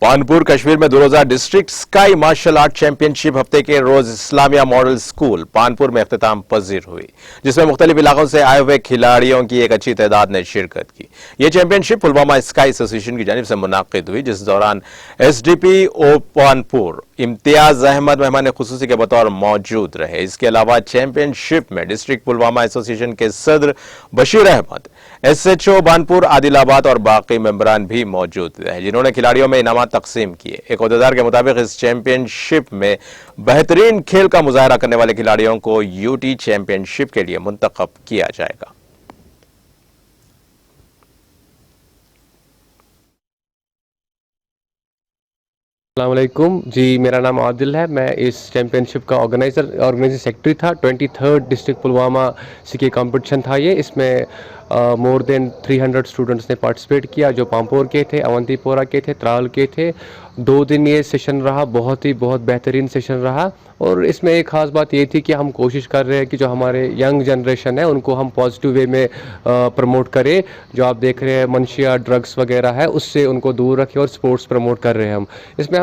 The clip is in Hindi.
पानपुर कश्मीर में 2000 district Sqay martial art championship हफ्ते के रोज इस्लामिया मॉडल स्कूल पानपुर में इख्तिताम पजीर हुई, जिसमें मुख्तलिफ इलाकों से आए हुए खिलाड़ियों की एक अच्छी तादाद ने शिरकत की। ये चैंपियनशिप पुलवामा स्काई एसोसिएशन की जानिब से मुनाकिद हुई, जिस दौरान SDP पानपुर इम्तियाज अहमद मेहमान खुसूसी के बतौर मौजूद रहे। इसके अलावा चैंपियनशिप में डिस्ट्रिक्ट पुलवामा एसोसिएशन के सदर बशीर अहमद, SHO बानपुर आदिलाबाद और बाकी मेंबरान भी मौजूद रहे, जिन्होंने खिलाड़ियों में इनामात तकसीम किए। एक अहदेदार के मुताबिक इस चैंपियनशिप में बेहतरीन खेल का मुजाहरा करने वाले खिलाड़ियों को UT चैंपियनशिप के लिए मुंतखब किया जाएगा। अस्सलामुअलैकुम जी, मेरा नाम आदिल है। मैं इस चैम्पियनशिप का ऑर्गेनाइजिंग सेक्रेटरी था। 23rd डिस्ट्रिक्ट पुलवामा के कंपटीशन था ये। इसमें मोर देन 300 स्टूडेंट्स ने पार्टिसिपेट किया, जो पामपोर के थे, अवंतीपोरा के थे, त्राल के थे। 2 दिन ये सेशन रहा, बहुत बेहतरीन सेशन रहा। और इसमें एक ख़ास बात ये थी कि हम कोशिश कर रहे हैं कि जो हमारे यंग जनरेशन है उनको हम पॉजिटिव वे में प्रमोट करें। जो आप देख रहे हैं मनशिया ड्रग्स वगैरह है, उससे उनको दूर रखें और स्पोर्ट्स प्रमोट कर रहे हैं हम। इसमें